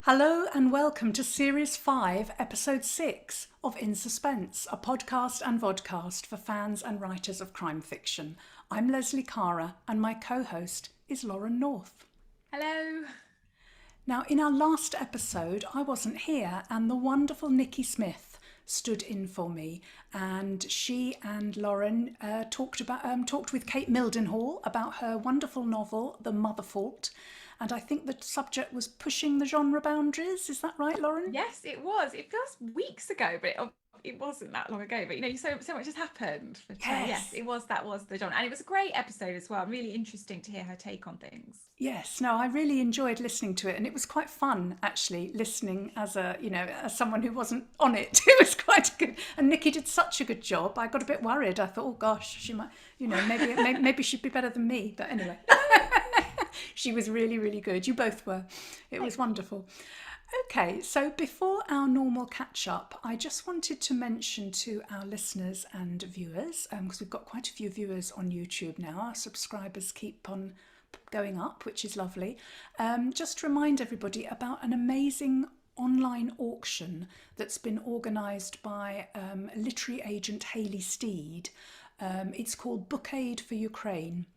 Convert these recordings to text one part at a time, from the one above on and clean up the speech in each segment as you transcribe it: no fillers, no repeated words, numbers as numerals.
Hello and welcome to Series 5, Episode 6 of In Suspense, a podcast and vodcast for fans and writers of crime fiction. I'm Leslie Cara and my co-host is Lauren North. Hello. Now, in our last episode, I wasn't here and the wonderful Nikki Smith stood in for me, and she and Lauren talked with Kate Mildenhall about her wonderful novel, The Mother Fault. And I think the subject was pushing the genre boundaries. Is that right, Lauren? Yes, it was. It feels weeks ago, but it wasn't that long ago. But so much has happened. But yes, that was the genre, and it was a great episode as well. Really interesting to hear her take on things. Yes, no, I really enjoyed listening to it, and it was quite fun actually listening as as someone who wasn't on it. It was quite good, and Nikki did such a good job. I got a bit worried. I thought, oh gosh, she might, maybe she'd be better than me. But anyway. She was really, really good. You both were. It was wonderful. Okay, so before our normal catch up, I just wanted to mention to our listeners and viewers, because we've got quite a few viewers on YouTube now, our subscribers keep on going up, which is lovely. Just to remind everybody about an amazing online auction that's been organised by literary agent Hayley Steed. It's called Book Aid for Ukraine.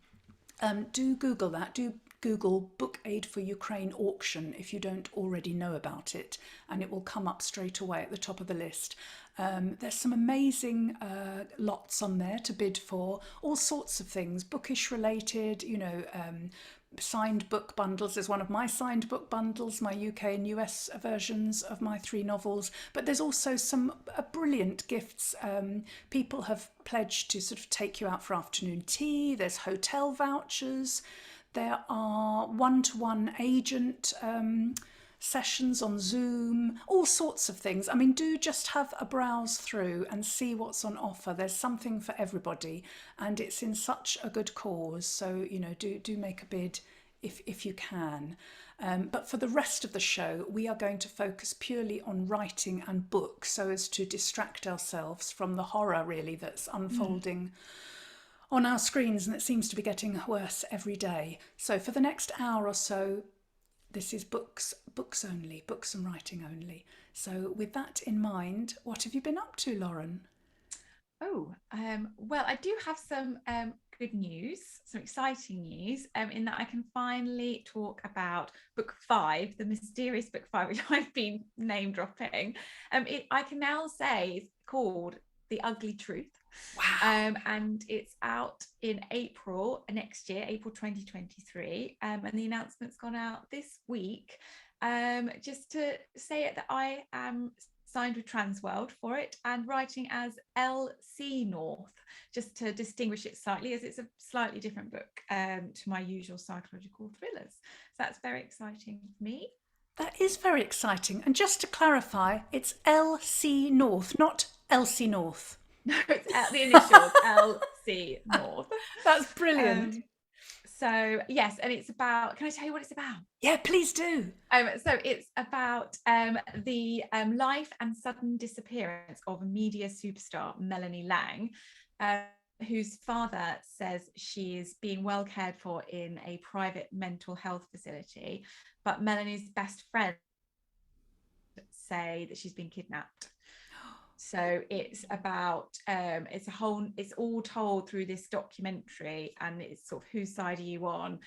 Do Google that. Do Google Book Aid for Ukraine auction if you don't already know about it, and it will come up straight away at the top of the list. There's some amazing lots on there to bid for, all sorts of things, bookish related, signed book bundles. There's one of my signed book bundles, my UK and US versions of my 3 novels, but there's also some brilliant gifts. People have pledged to sort of take you out for afternoon tea. There's hotel vouchers. There are one-to-one agent sessions on Zoom, all sorts of things. I mean, do just have a browse through and see what's on offer. There's something for everybody, and it's in such a good cause. So, do make a bid if you can. But for the rest of the show, we are going to focus purely on writing and books so as to distract ourselves from the horror, really, that's unfolding on our screens, and it seems to be getting worse every day. So for the next hour or so, this is books only, books and writing only. So with that in mind, what have you been up to, Lauren? Well, I do have some good news, some exciting news, in that I can finally talk about book 5, the mysterious book 5, which I've been name dropping. I can now say it's called The Ugly Truth. Wow. And it's out in April next year, April 2023, and the announcement's gone out this week. Just to say it, that I am signed with Transworld for it and writing as LC North, just to distinguish it slightly, as it's a slightly different book to my usual psychological thrillers. So that's very exciting for me. That is very exciting. And just to clarify, it's LC North, not Elsie North. No, it's the initials LC North. That's brilliant. So yes, and it's about, can I tell you what it's about? Yeah, please do. So it's about the life and sudden disappearance of media superstar Melanie Lang, whose father says she is being well cared for in a private mental health facility, but Melanie's best friend say that she's been kidnapped. So it's about it's all told through this documentary, and it's sort of, whose side are you on?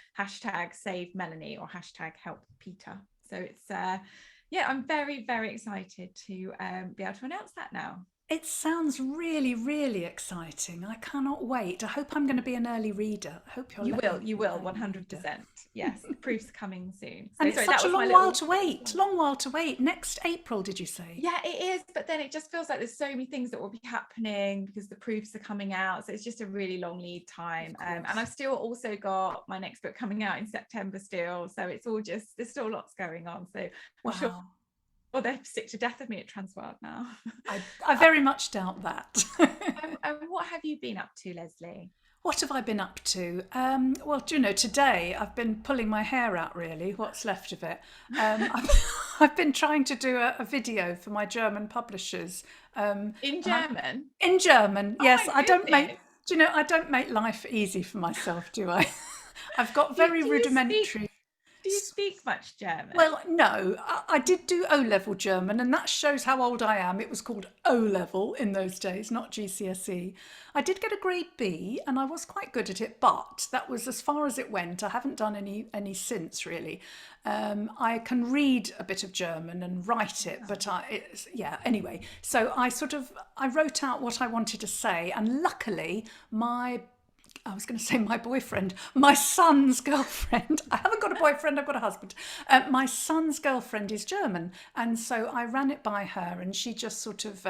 #save Melanie or #help Peter. So it's I'm very, very excited to be able to announce that now. It sounds really, really exciting. I cannot wait. I hope I'm going to be an early reader. I hope You will, 100%. Yes, the proof's coming soon. So, and it's such a long while to wait. Long while to wait. Next April, did you say? Yeah, it is. But then it just feels like there's so many things that will be happening because the proofs are coming out. So it's just a really long lead time. And I've still also got my next book coming out in September still. So it's all just, there's still lots going on. So I'm sure. Well, they're sick to death of me at Transworld now. I very much doubt that. And what have you been up to, Leslie? What have I been up to? Well, today I've been pulling my hair out, really, what's left of it. I've been trying to do a video for my German publishers. In German? In German, yes. I don't make life easy for myself, do I? I've got very rudimentary... speak much German? Well, no, I did do O-level German, and that shows how old I am. It was called O-level in those days, not GCSE. I did get a grade B, and I was quite good at it, but that was as far as it went. I haven't done any since really. I can read a bit of German and write it, but yeah. Anyway, so I wrote out what I wanted to say, and luckily I was going to say my boyfriend, my son's girlfriend. I haven't got a boyfriend, I've got a husband. My son's girlfriend is German. And so I ran it by her, and she just sort of,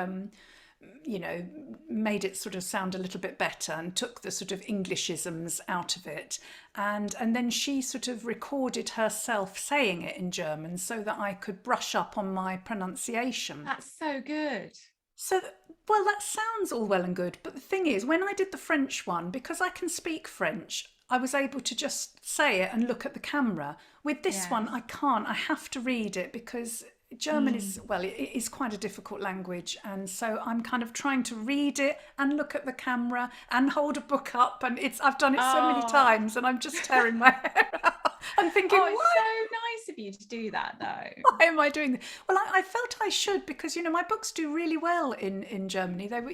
made it sort of sound a little bit better and took the sort of Englishisms out of it. And then she sort of recorded herself saying it in German so that I could brush up on my pronunciation. That's so good. So, well, that sounds all well and good, but the thing is, when I did the French one, because I can speak French, I was able to just say it and look at the camera. With this one, I can't. I have to read it because German is, well, it is quite a difficult language. And so I'm kind of trying to read it and look at the camera and hold a book up. And I've done it so many times, and I'm just tearing my hair out. I'm thinking, Oh, it's why? so nice of you to do that, though. Why am I doing this? Well, I felt I should because, my books do really well in Germany. They were,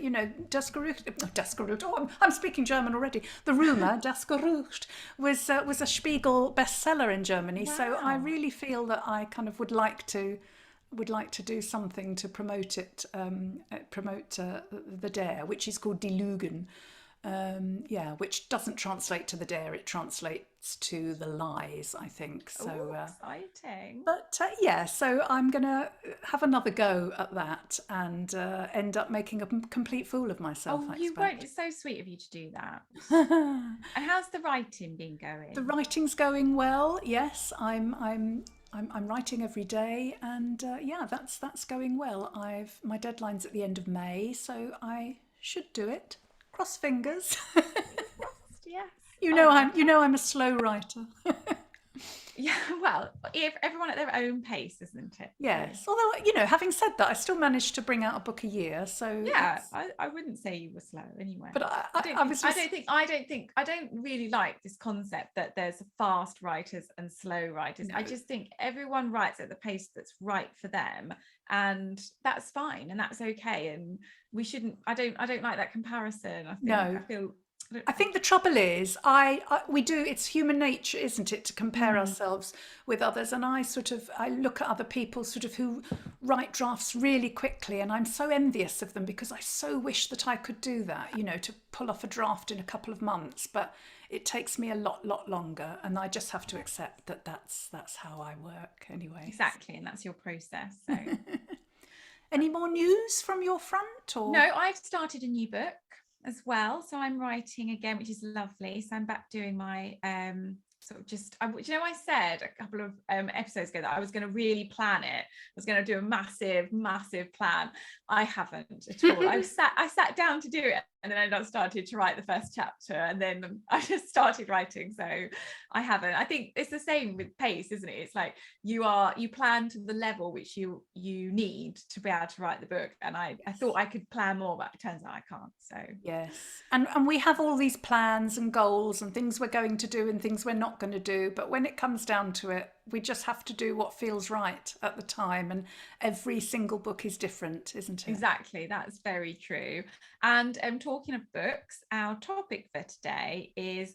Das Gerücht, Das Gerücht, I'm speaking German already. The Rumour, Das Gerücht, was a Spiegel bestseller in Germany. Wow. So I really feel that I kind of would like to do something to promote it, the Dare, which is called Die Lügen. Which doesn't translate to the Dare, it translates to the lies, I think. So Ooh, exciting. But so I'm gonna have another go at that and end up making a complete fool of myself. Oh, I you expect. won't. It's so sweet of you to do that. And how's the writing been going? The writing's going well. Yes, I'm writing every day, and that's going well. My deadline's at the end of May, so I should do it. Cross fingers. Yes. I'm a slow writer. Yeah, well, if everyone at their own pace, isn't it? Yes. Although, having said that, I still managed to bring out a book a year. So yeah, I wouldn't say you were slow anyway. But I don't really like this concept that there's fast writers and slow writers. No. I just think everyone writes at the pace that's right for them, and that's fine and that's okay. And we shouldn't. I don't like that comparison. I think the trouble is, we do. It's human nature, isn't it, to compare ourselves with others? And I look at other people who write drafts really quickly, and I'm so envious of them because I so wish that I could do that. To pull off a draft in a couple of months, but it takes me a lot longer, and I just have to accept that that's how I work anyway. Exactly, and that's your process. So, any more news from your front? Or no, I've started a new book as well, so I'm writing again, which is lovely. So I'm back doing my I said a couple of episodes ago that I was going to really plan it. I was going to do a massive plan. I haven't at all. I sat down to do it, and then I started to write the first chapter, and then I just started writing. So I haven't. I think it's the same with pace, isn't it? It's like you plan to the level which you need to be able to write the book, and I thought I could plan more, but it turns out I can't. So yes, and we have all these plans and goals and things we're going to do and things we're not going to do, but when it comes down to it, we just have to do what feels right at the time, and every single book is different, isn't it? Exactly, that's very true. And talking of books, our topic for today is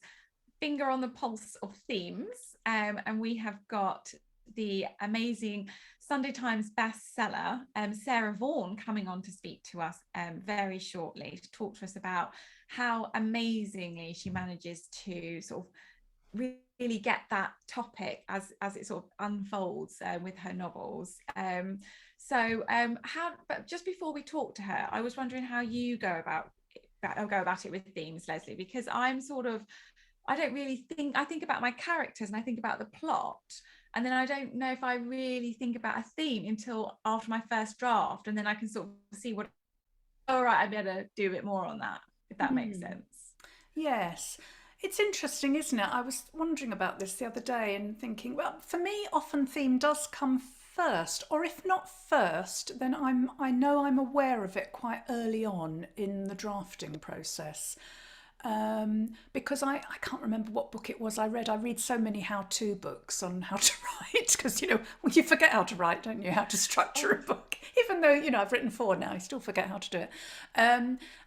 finger on the pulse of themes, and we have got the amazing Sunday Times bestseller Sarah Vaughan coming on to speak to us very shortly to talk to us about how amazingly she manages to sort of really get that topic as it sort of unfolds with her novels. But just before we talk to her, I was wondering how you go about it with themes, Leslie, because I think about my characters and I think about the plot, and then I don't know if I really think about a theme until after my first draft, and then I can sort of see all right, I better do a bit more on that, if that makes sense. Yes. It's interesting, isn't it? I was wondering about this the other day and thinking, well, for me, often theme does come first, or if not first, then I know I'm aware of it quite early on in the drafting process. because I can't remember what book it was I read. I read so many how-to books on how to write because, you forget how to write, don't you? How to structure a book. Even though, I've written 4 now, I still forget how to do it.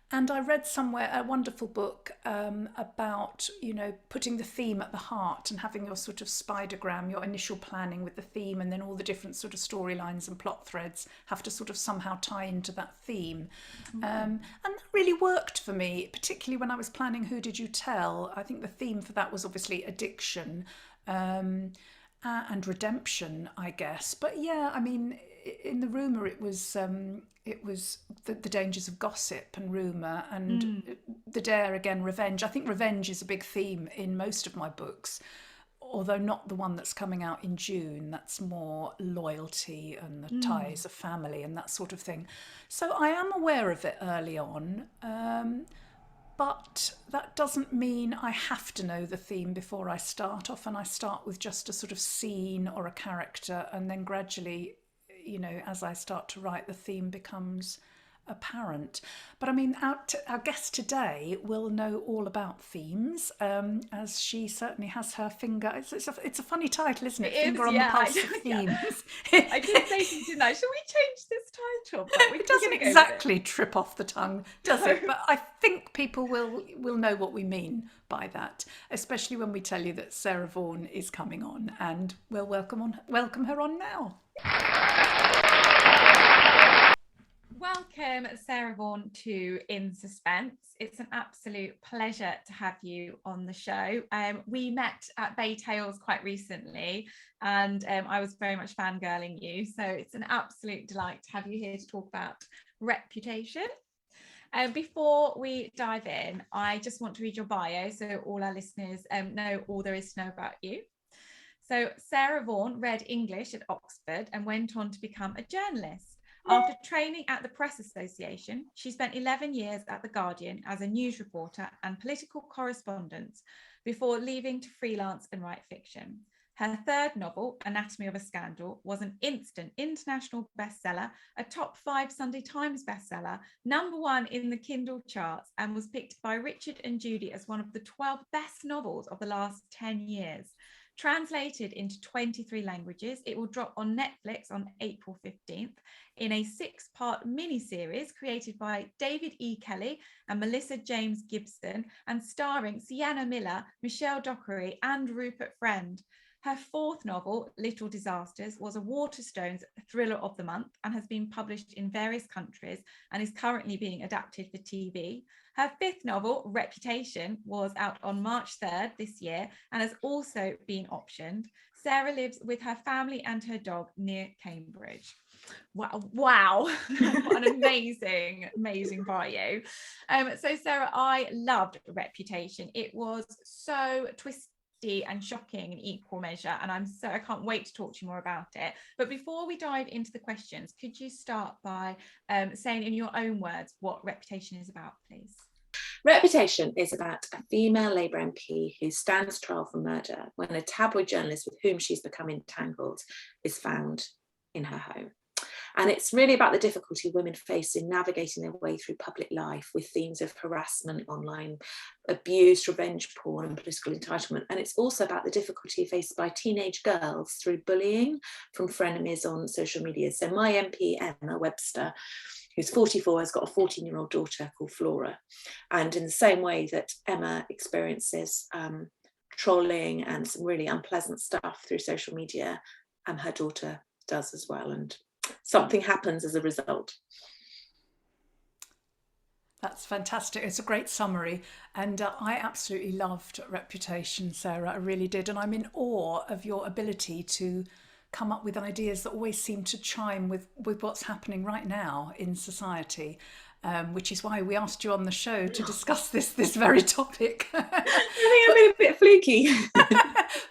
And I read somewhere a wonderful book about, putting the theme at the heart and having your sort of spidergram, your initial planning with the theme, and then all the different sort of storylines and plot threads have to sort of somehow tie into that theme. And that really worked for me, particularly when I was planning Who Did You Tell? I think the theme for that was obviously addiction. And redemption, I guess. But yeah, I mean, in the rumour, it was the dangers of gossip and rumour, and the dare again, revenge. I think revenge is a big theme in most of my books, although not the one that's coming out in June. That's more loyalty and the ties of family and that sort of thing. So I am aware of it early on. But that doesn't mean I have to know the theme before I start. Often I start with just a sort of scene or a character, and then gradually, as I start to write, the theme becomes apparent. But I mean, our guest today will know all about themes, as she certainly has her finger. It's a funny title, isn't it? Finger on the pulse of themes. I did say to you, didn't I? Shall we change this title? But It doesn't exactly trip off the tongue, does it? But I think people will know what we mean by that, especially when we tell you that Sarah Vaughan is coming on, and we'll welcome her on now. Welcome, Sarah Vaughan, to In Suspense. It's an absolute pleasure to have you on the show. We met at Bay Tales quite recently, and I was very much fangirling you. So it's an absolute delight to have you here to talk about reputation. Before we dive in, I just want to read your bio so all our listeners know all there is to know about you. So Sarah Vaughan read English at Oxford and went on to become a journalist. After training at the Press Association, she spent 11 years at The Guardian as a news reporter and political correspondent before leaving to freelance and write fiction. Her third novel, Anatomy of a Scandal, was an instant international bestseller, a top 5 Sunday Times bestseller, #1 in the Kindle charts, and was picked by Richard and Judy as one of the 12 best novels of the last 10 years. Translated into 23 languages, it will drop on Netflix on April 15th in a 6-part mini-series created by David E. Kelly and Melissa James Gibson, and starring Sienna Miller, Michelle Dockery and Rupert Friend. Her 4th novel, Little Disasters, was a Waterstones Thriller of the Month and has been published in various countries and is currently being adapted for TV. Her 5th novel, Reputation, was out on March 3rd this year and has also been optioned. Sarah lives with her family and her dog near Cambridge. Wow. What an amazing bio. So Sarah, I loved Reputation. It was so twisted and shocking in equal measure, and I can't wait to talk to you more about it. But before we dive into the questions, could you start by saying in your own words what Reputation is about, please? Reputation is about a female Labour MP who stands trial for murder when a tabloid journalist with whom she's become entangled is found in her home. And it's really about the difficulty women face in navigating their way through public life with themes of harassment, online abuse, revenge porn and political entitlement. And it's also about the difficulty faced by teenage girls through bullying from frenemies on social media. So my MP, Emma Webster, who's 44, has got a 14-year-old daughter called Flora. And in the same way that Emma experiences trolling and some really unpleasant stuff through social media, her daughter does as well. And something happens as a result. That's fantastic. It's a great summary. And I absolutely loved Reputation, Sarah. I really did. And I'm in awe of your ability to come up with ideas that always seem to chime with what's happening right now in society, which is why we asked you on the show to discuss this very topic. I think I've been a bit fluky.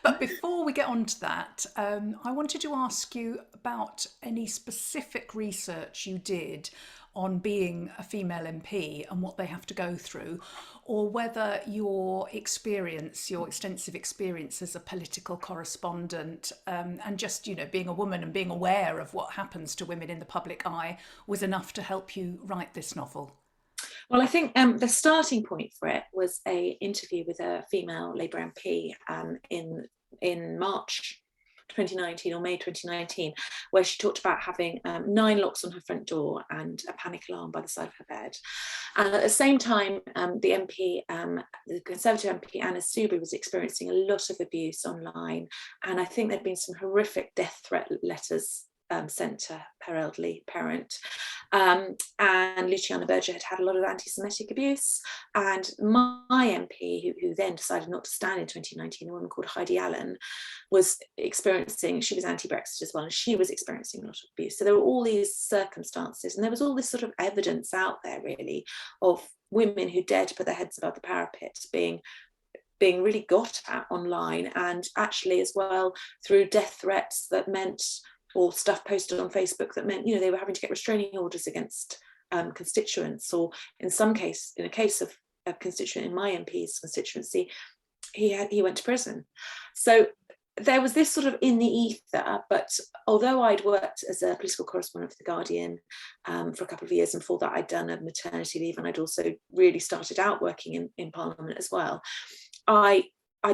But before we get on to that, I wanted to ask you about any specific research you did on being a female MP and what they have to go through, or whether your extensive experience as a political correspondent, and just, being a woman and being aware of what happens to women in the public eye was enough to help you write this novel. Well, I think the starting point for it was a interview with a female Labour MP in March 2019 or May 2019, where she talked about having 9 locks on her front door and a panic alarm by the side of her bed. And at the same time, the Conservative MP Anna Soubry was experiencing a lot of abuse online, and I think there'd been some horrific death threat letters sent to her elderly parent. And Luciana Berger had a lot of anti-Semitic abuse. And my MP, who then decided not to stand in 2019, a woman called Heidi Allen, was experiencing, she was anti-Brexit as well, and she was experiencing a lot of abuse. So there were all these circumstances, and there was all this sort of evidence out there, really, of women who dared to put their heads above the parapet being really got at online, and actually as well through death threats that meant, or stuff posted on Facebook that meant, they were having to get restraining orders against constituents, or in a case of a constituent in my MP's constituency, he went to prison. So there was this sort of in the ether, but although I'd worked as a political correspondent for The Guardian for a couple of years, and before that I'd done a maternity leave, and I'd also really started out working in Parliament as well, I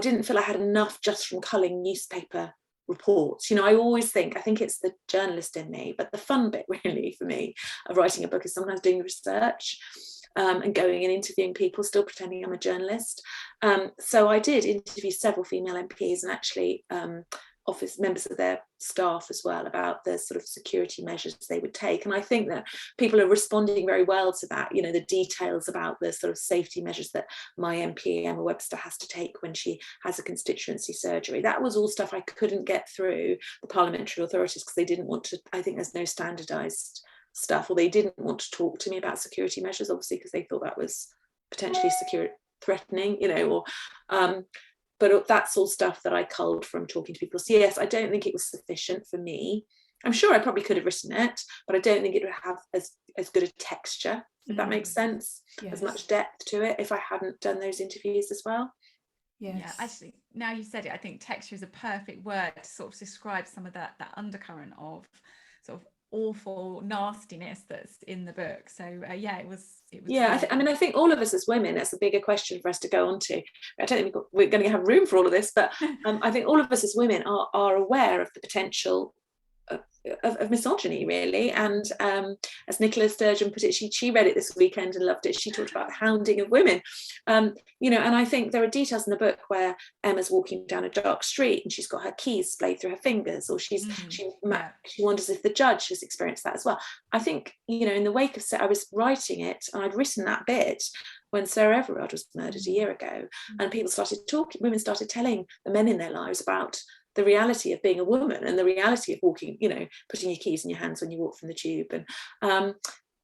didn't feel I had enough just from culling newspaper reports. I always think it's the journalist in me, but the fun bit really for me of writing a book is sometimes doing research and going and interviewing people, still pretending I'm a journalist. So I did interview several female MPs, and actually office members of their staff as well, about the sort of security measures they would take. And I think that people are responding very well to that, the details about the sort of safety measures that my MP Emma Webster has to take when she has a constituency surgery. That was all stuff I couldn't get through the parliamentary authorities, because they didn't want to, I think there's no standardised stuff, or they didn't want to talk to me about security measures, obviously, because they thought that was potentially threatening, but that's all stuff that I culled from talking to people. So yes, I don't think it was sufficient for me. I'm sure I probably could have written it, but I don't think it would have as good a texture, if that makes sense, yes. as much depth to it, if I hadn't done those interviews as well. Yes. Yeah, actually, now you said it, I think texture is a perfect word to sort of describe some of that undercurrent of sort of awful nastiness that's in the book. So it was yeah, I think all of us as women, that's a bigger question for us to go on to. I don't think we're going to have room for all of this, but I think all of us as women are aware of the potential of misogyny, really. And as Nicola Sturgeon put it, she read it this weekend and loved it. She talked about the hounding of women, and I think there are details in the book where Emma's walking down a dark street and she's got her keys splayed through her fingers, or she wonders if the judge has experienced that as well. I think, in the wake of I was writing it, and I'd written that bit when Sarah Everard was murdered a year ago, and women started telling the men in their lives about the reality of being a woman, and the reality of walking, putting your keys in your hands when you walk from the tube. And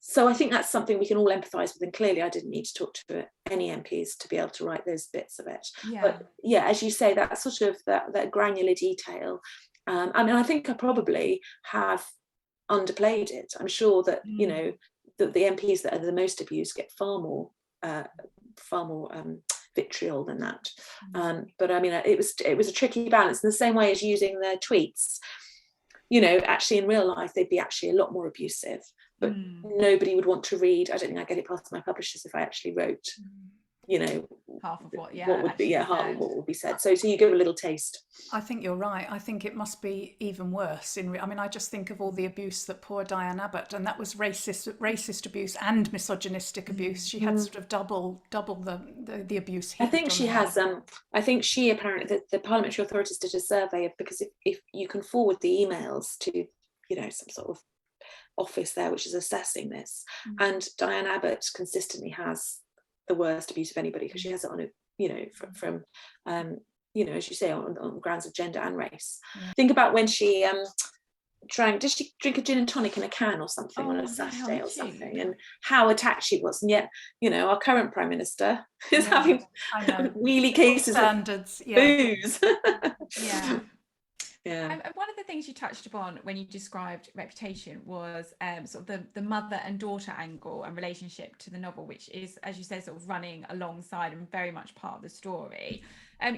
so I think that's something we can all empathise with. And clearly I didn't need to talk to any MPs to be able to write those bits of it. Yeah. But yeah, as you say, that sort of that granular detail. I think I probably have underplayed it. I'm sure that, that the MPs that are the most abused get far more vitriol than that. But it was a tricky balance, in the same way as using the tweets. Actually in real life they'd be actually a lot more abusive, but nobody would want to read. I don't think I'd get it past my publishers if I actually wrote half of what would be said. So you give a little taste. I think you're right. I think it must be even worse. I just think of all the abuse that poor Diane Abbott, and that was racist abuse and misogynistic abuse. She had sort of double the abuse. I think she has. I think she apparently the parliamentary authorities did a survey of, because if you can forward the emails to some sort of office there which is assessing this, and Diane Abbott consistently has the worst abuse of anybody, because she has it on from as you say, on grounds of gender and race. Think about when she did she drink a gin and tonic in a can or something on a Saturday or something, and how attacked she was. And yet our current Prime Minister is having wheelie cases standards, of booze. And one of the things you touched upon when you described Reputation was sort of the mother and daughter angle and relationship to the novel, which is, as you said, sort of running alongside and very much part of the story.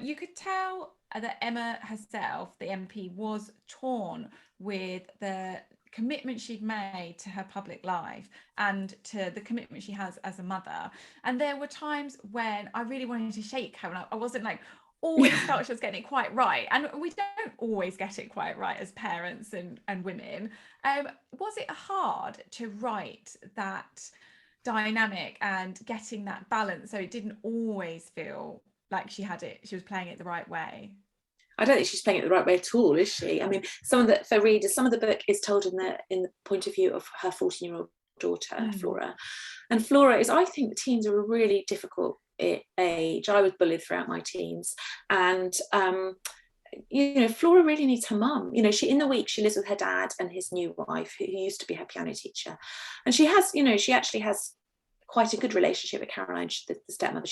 You could tell that Emma herself, the MP, was torn with the commitment she'd made to her public life and to the commitment she has as a mother. And there were times when I really wanted to shake her, and I wasn't like always felt she was getting it quite right, and we don't always get it quite right as parents and women. Was it hard to write that dynamic and getting that balance so it didn't always feel like she was playing it the right way? I don't think she's playing it the right way at all, is she? I mean, for readers, some of the book is told in the point of view of her 14-year-old daughter, Flora. And Flora is, I think teens are a really difficult age. I was bullied throughout my teens. And Flora really needs her mum. She in the week she lives with her dad and his new wife, who used to be her piano teacher. And she actually has quite a good relationship with Caroline, the stepmother.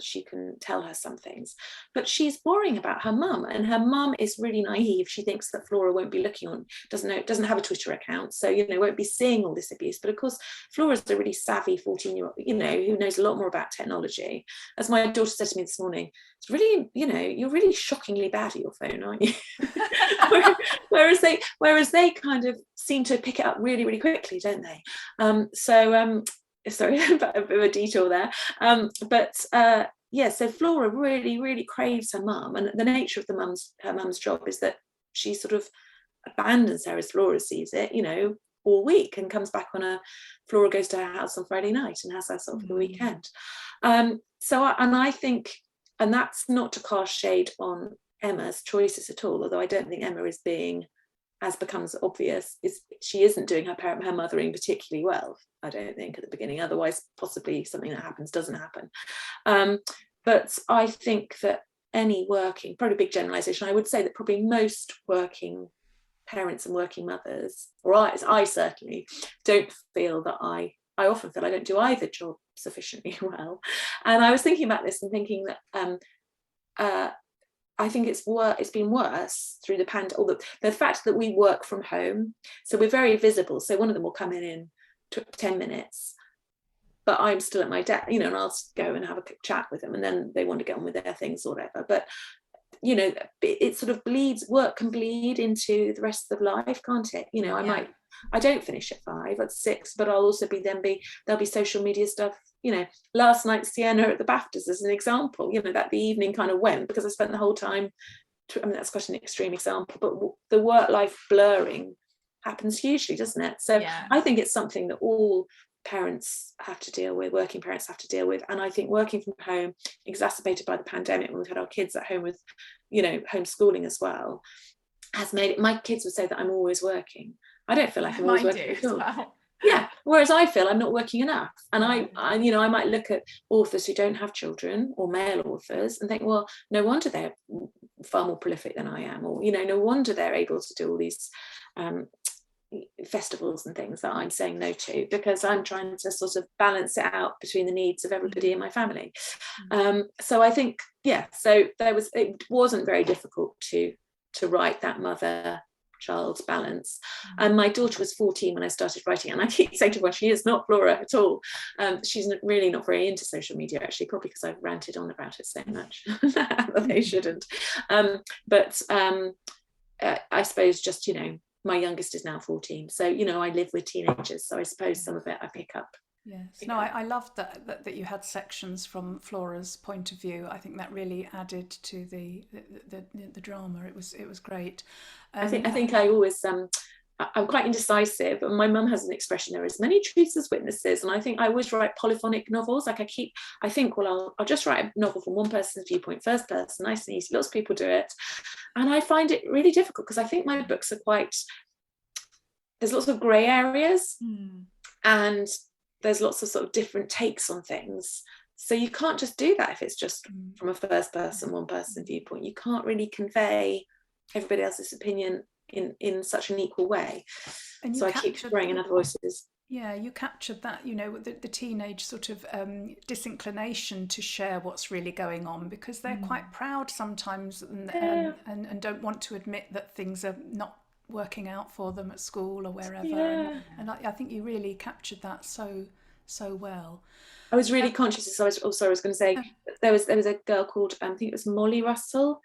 She can tell her some things, but she's worrying about her mum, and her mum is really naive. She thinks that Flora won't be looking on, doesn't have a Twitter account, so won't be seeing all this abuse. But of course, Flora's a really savvy 14-year-old, who knows a lot more about technology. As my daughter said to me this morning, it's really, you're really shockingly bad at your phone, aren't you? whereas they kind of seem to pick it up really, really quickly, don't they? Sorry, a bit of a detour there. So Flora really, really craves her mum, and the nature of her mum's job is that she sort of abandons her, as Flora sees it, all week, and comes back on Flora goes to her house on Friday night and has her sort of the weekend. I think, and that's not to cast shade on Emma's choices at all, although I don't think Emma is being, as becomes obvious, she isn't doing her mothering particularly well, I don't think, at the beginning. Otherwise, possibly something that happens doesn't happen. But I think that probably big generalisation, I would say that probably most working parents and working mothers, or I certainly don't feel that I often feel I don't do either job sufficiently well. And I was thinking about this and thinking that I think it's been worse through the pandemic. The fact that we work from home, so we're very visible. So one of them will come in 10 minutes, but I'm still at my desk, and I'll go and have a quick chat with them, and then they want to get on with their things or whatever. But it sort of work can bleed into the rest of life, can't it? I don't finish at 5, at 6, but I'll also there'll be social media stuff. Last night Sienna at the BAFTAs as an example, that the evening kind of went because I spent the whole time, that's quite an extreme example, but the work-life blurring happens hugely, doesn't it? So I think it's something that all parents have to deal with, working parents have to deal with. And I think working from home, exacerbated by the pandemic, when we've had our kids at home with, homeschooling as well, has made it, my kids would say that I'm always working. I don't feel like I'm always working at all. Well. Yeah, whereas I feel I'm not working enough. And I might look at authors who don't have children, or male authors, and think, well, no wonder they're far more prolific than I am, or no wonder they're able to do all these festivals and things that I'm saying no to, because I'm trying to sort of balance it out between the needs of everybody in my family. So I think, so it wasn't very difficult to write that mother-child balance. And my daughter was 14 when I started writing, and I keep saying to her, she is not Flora at all. She's really not very into social media, actually, probably because I've ranted on about it so much that they shouldn't. I suppose just, my youngest is now 14, so I live with teenagers, so I suppose some of it I pick up. Yes, no, I loved that you had sections from Flora's point of view. I think that really added to the drama. It was great. I think I always I'm quite indecisive, and my mum has an expression, there are as many truths as witnesses, and I think I always write polyphonic novels. Like I think, well, I'll just write a novel from one person's viewpoint, first person, nice and easy, lots of people do it, and I find it really difficult because I think my books are there's lots of grey areas, and there's lots of sort of different takes on things, so you can't just do that if it's just from a first person, one person viewpoint. You can't really convey everybody else's opinion in such an equal way, and so I keep throwing in other voices. Yeah, you captured that, the teenage sort of disinclination to share what's really going on, because they're quite proud sometimes and don't want to admit that things are not working out for them at school or wherever. And I think you really captured that so well. I was really conscious, I was going to say, there was a girl called, I think it was Molly Russell,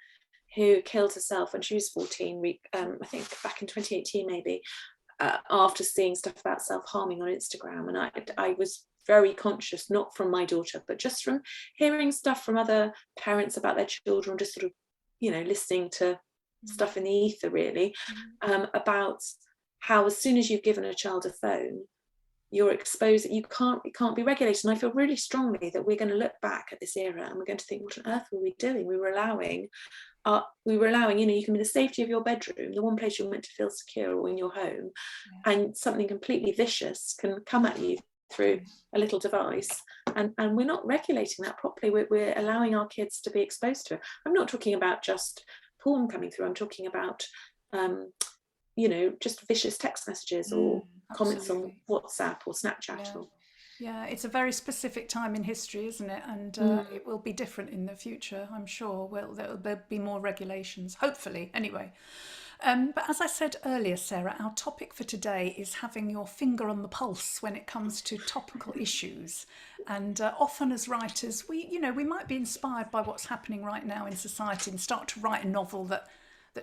who killed herself when she was 14, I think back in 2018 maybe. after seeing stuff about self-harming on Instagram, and I was very conscious, not from my daughter, but just from hearing stuff from other parents about their children, just sort of, you know, listening to stuff in the ether, really, about how as soon as you've given a child a phone, you're exposed, it can't be regulated. And I feel really strongly that we're going to look back at this era and we're going to think, what on earth were we doing? We were allowing, you know, you can be in the safety of your bedroom, the one place you're meant to feel secure, or in your home, and something completely vicious can come at you through a little device, and we're not regulating that properly. We're allowing our kids to be exposed to it. I'm not talking about just porn coming through, I'm talking about you know, just vicious text messages or comments on WhatsApp or Snapchat. Yeah, it's a very specific time in history, isn't it? And it will be different in the future, I'm sure. Well, there'll be more regulations, hopefully, anyway. But as I said earlier, Sarah, our topic for today is having your finger on the pulse when it comes to topical issues. And often as writers, we might be inspired by what's happening right now in society and start to write a novel that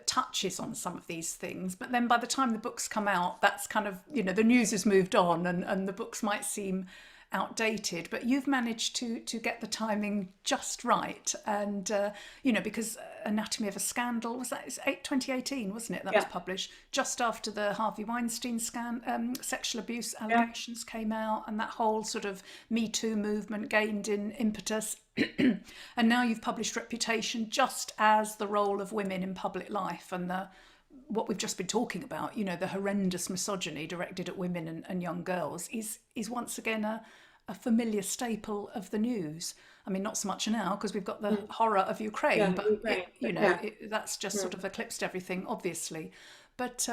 touches on some of these things. But then by the time the books come out, that's kind of, you know, the news has moved on and the books might seem outdated, but you've managed to get the timing just right. And you know, because Anatomy of a Scandal, was that 2018, wasn't it, that was published just after the Harvey Weinstein sexual abuse allegations came out, and that whole sort of Me Too movement gained in impetus. And now you've published Reputation, just as the role of women in public life and what we've just been talking about, you know, the horrendous misogyny directed at women and young girls is once again a familiar staple of the news. I mean, not so much now because we've got the horror of Ukraine, but that's just sort of eclipsed everything, obviously. But,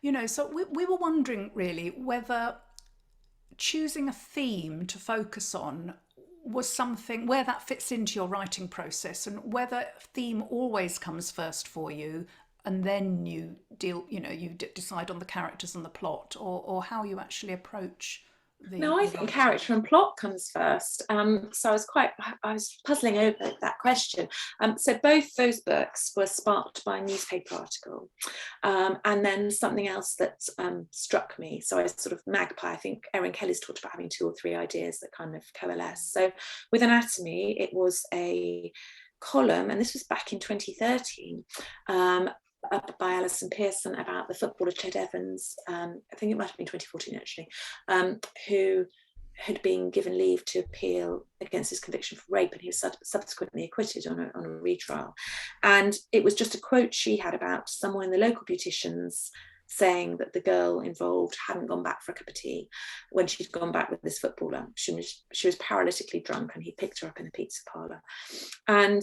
you know, so we were wondering really whether choosing a theme to focus on was something where that fits into your writing process, and whether theme always comes first for you and then you decide on the characters and the plot, or how you actually approach No, I think character and plot comes first. So I was puzzling over that question. So both those books were sparked by a newspaper article, and then something else that struck me. So I sort of magpie. I think Erin Kelly's talked about having 2 or 3 ideas that kind of coalesce. So with Anatomy, it was a column, and this was back in 2013. By Alison Pearson about the footballer Ched Evans, I think it might have been 2014 actually, who had been given leave to appeal against his conviction for rape, and he was subsequently acquitted on a retrial. And it was just a quote she had about someone in the local beauticians saying that the girl involved hadn't gone back for a cup of tea when she'd gone back with this footballer. She was paralytically drunk and he picked her up in a pizza parlour. And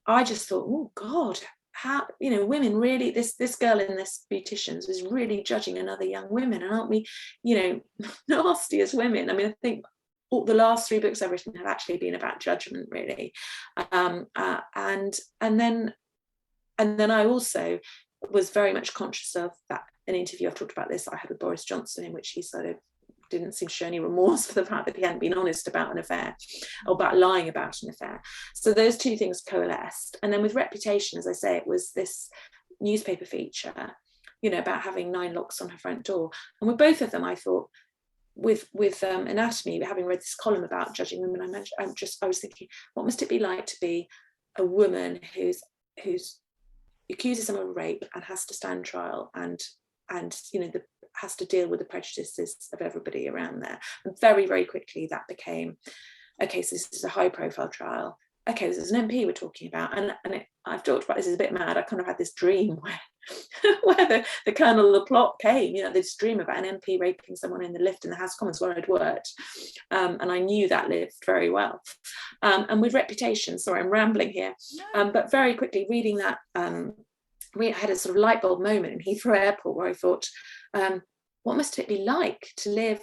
I just thought, oh God, how, you know, women really, this girl in this beauticians was really judging another young woman, and aren't we, you know, nasty as women? I mean, I think all the last 3 books I've written have actually been about judgment, really. And then I also was very much conscious of that, an interview I've talked about this I had with Boris Johnson, in which he sort of didn't seem to show any remorse for the fact that he hadn't been honest about an affair, or about lying about an affair. So those 2 things coalesced. And then with Reputation, as I say, it was this newspaper feature, you know, about having 9 locks on her front door. And with both of them, I thought, with Anatomy, having read this column about judging women, I was thinking, what must it be like to be a woman who's accuses someone of rape and has to stand trial and you know, has to deal with the prejudices of everybody around there. And very, very quickly that became, okay, so this is a high profile trial. Okay, this is an MP we're talking about. And I've talked about this, is a bit mad. I kind of had this dream where the kernel of the plot came, you know, this dream about an MP raping someone in the lift in the House of Commons where I'd worked. And I knew that lift very well. And with Reputation, sorry, I'm rambling here, but very quickly reading that, we had a sort of light bulb moment in Heathrow Airport where I thought, what must it be like to live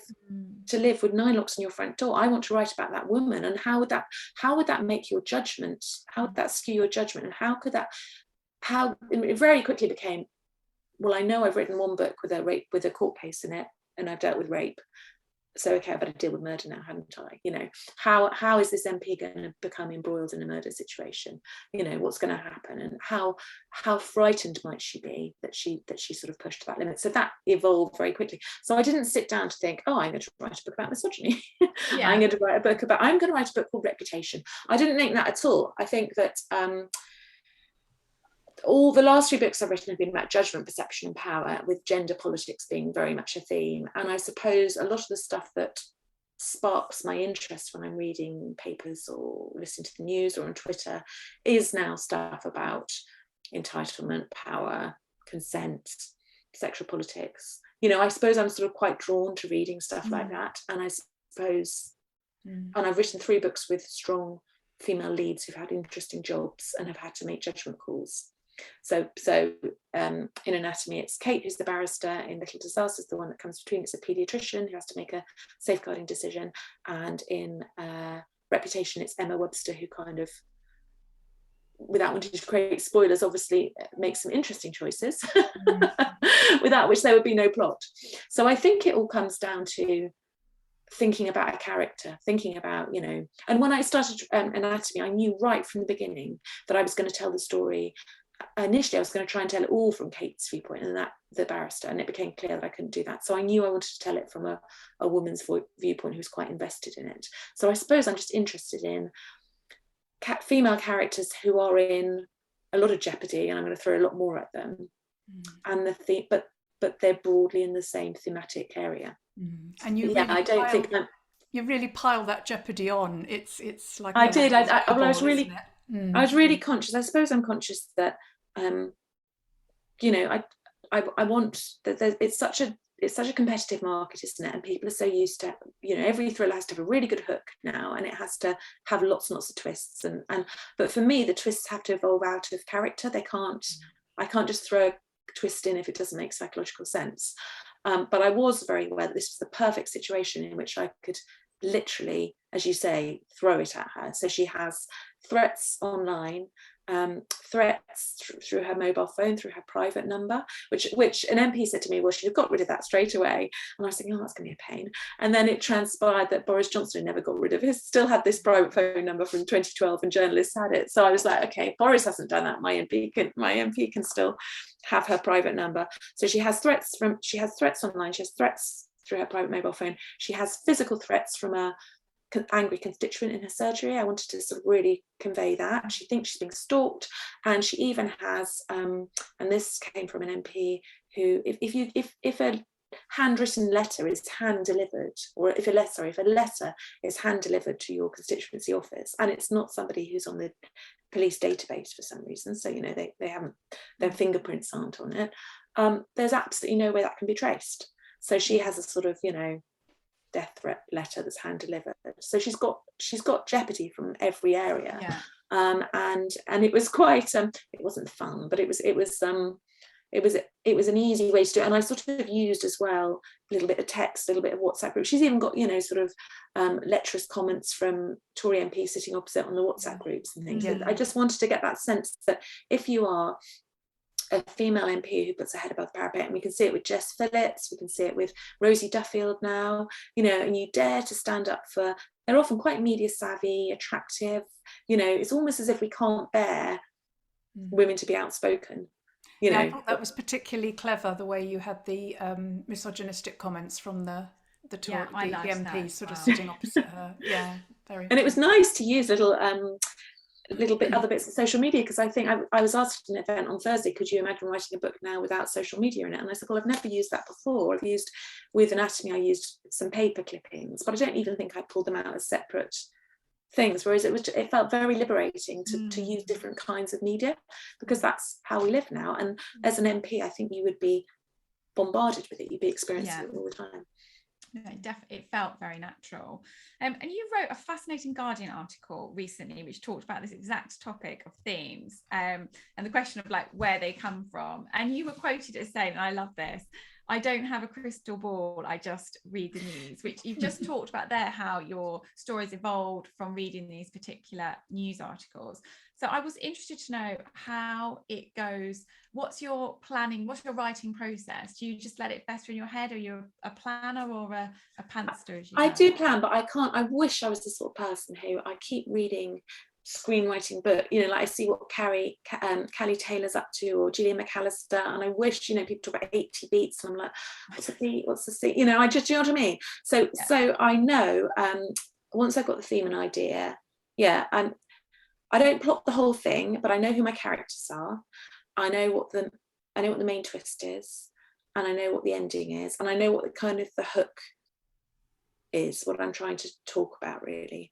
with 9 locks on your front door? I want to write about that woman, and how would that make your judgment? How would that skew your judgment? And it very quickly became, well, I know I've written one book with a court case in it, and I've dealt with rape. so okay, I better deal with murder now, haven't I? You know, how is this MP going to become embroiled in a murder situation? You know, what's going to happen, and how frightened might she be that she sort of pushed to that limit? So that evolved very quickly. So I didn't sit down to think, oh, I'm going to write a book about misogyny. Yeah. I'm going to write a book called Reputation. I didn't think that at all. I think that all the last 3 books I've written have been about judgment, perception, and power, with gender politics being very much a theme. And I suppose a lot of the stuff that sparks my interest when I'm reading papers or listening to the news or on Twitter is now stuff about entitlement, power, consent, sexual politics. You know, I suppose I'm sort of quite drawn to reading stuff like that. And I suppose, and I've written 3 books with strong female leads who've had interesting jobs and have had to make judgment calls. So in Anatomy, it's Kate who's the barrister. In Little Disasters, the one that comes between, it's a paediatrician who has to make a safeguarding decision. And in Reputation, it's Emma Webster, who kind of, without wanting to create spoilers, obviously makes some interesting choices, without which there would be no plot. So I think it all comes down to thinking about a character, thinking about, you know, and when I started Anatomy, I knew right from the beginning that I was going to tell the story. Initially, I was going to try and tell it all from Kate's viewpoint and that the barrister, and it became clear that I couldn't do that. So I knew I wanted to tell it from a woman's viewpoint who was quite invested in it. So I suppose I'm just interested in female characters who are in a lot of jeopardy, and I'm going to throw a lot more at them. And but they're broadly in the same thematic area. And you, I don't think you really pile that jeopardy on. It's like I did. I was really, isn't it? I was really conscious. I suppose I'm conscious that, you know, I want that. It's such a competitive market, isn't it? And people are so used to, you know, every thriller has to have a really good hook now, and it has to have lots and lots of twists. And but for me, the twists have to evolve out of character. I can't just throw a twist in if it doesn't make psychological sense. But I was very aware that this was the perfect situation in which I could literally, as you say, throw it at her. So she has threats online, threats through her mobile phone, through her private number, which an MP said to me, well, she'd have got rid of that straight away. And I was thinking, oh, that's going to be a pain. And then it transpired that Boris Johnson never got rid of it, still had this private phone number from 2012, and journalists had it. So I was like, okay, Boris hasn't done that. My MP can still have her private number. So she has threats online, she has threats through her private mobile phone. She has physical threats from a angry constituent in her surgery. I wanted to sort of really convey that. She thinks she's being stalked, and she even has, and this came from an MP who, if a handwritten letter is hand delivered, or if a letter is hand delivered to your constituency office, and it's not somebody who's on the police database for some reason, so you know they haven't, their fingerprints aren't on it, there's absolutely no way that can be traced. So she has a sort of, you know, death threat letter that's hand delivered. So she's got jeopardy from every area. And it was quite it wasn't fun, but it was an easy way to do it. And I sort of used as well a little bit of text, a little bit of WhatsApp group. She's even got, you know, sort of lecherous comments from Tory MPs sitting opposite on the WhatsApp groups and things. I just wanted to get that sense that if you are a female MP who puts her head above the parapet, and we can see it with Jess Phillips, we can see it with Rosie Duffield now, you know, and you dare to stand up for, they're often quite media savvy, attractive, you know, it's almost as if we can't bear women to be outspoken. You know, I thought that was particularly clever, the way you had the misogynistic comments from the MP sort of sitting opposite her. Yeah, very. And it was nice to use other bits of social media, because I think I was asked at an event on Thursday, could you imagine writing a book now without social media in it? And I said, well, I've never used that before. I've used, with Anatomy, I used some paper clippings, but I don't even think I pulled them out as separate things, whereas it felt very liberating to use different kinds of media, because that's how we live now. And as an MP, I think you would be bombarded with it, you'd be experiencing it all the time. No, it felt very natural. And you wrote a fascinating Guardian article recently which talked about this exact topic of themes, and the question of like where they come from. And you were quoted as saying, and I love this, I don't have a crystal ball, I just read the news, which you've just talked about there, how your stories evolved from reading these particular news articles. So I was interested to know how it goes. What's your planning? What's your writing process? Do you just let it fester in your head? Are you a planner or a pantser? As you I go? do plan, but I can't. I wish I was the sort of person who I keep reading screenwriting book, you know, like I see what Callie Taylor's up to, or Gillian McAllister, and I wish, you know, people talk about 80 beats and I'm like, what's a beat, what's the C, you know, I just, you know what I mean? So I know once I've got the theme and idea, I don't plot the whole thing, but I know who my characters are, I know what the main twist is, and I know what the ending is, and I know what the kind of the hook is, what I'm trying to talk about really.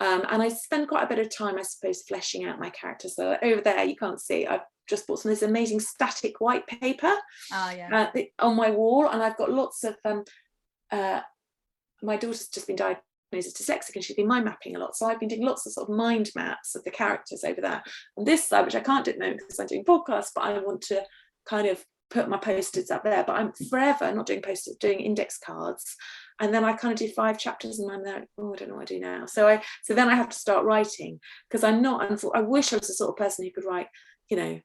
And I spend quite a bit of time, I suppose, fleshing out my characters. So over there, you can't see, I've just bought some of this amazing static white paper on my wall, and I've got lots of, my daughter's just been diagnosed as dyslexic and she's been mind mapping a lot. So I've been doing lots of sort of mind maps of the characters over there. On this side, which I can't do at the moment because I'm doing podcasts, but I want to kind of put my post-its up there, but I'm forever not doing post-its, doing index cards. And then I kind of do 5 chapters and I'm there, oh, I don't know what I do now. So then I have to start writing, because I wish I was the sort of person who could write, you know,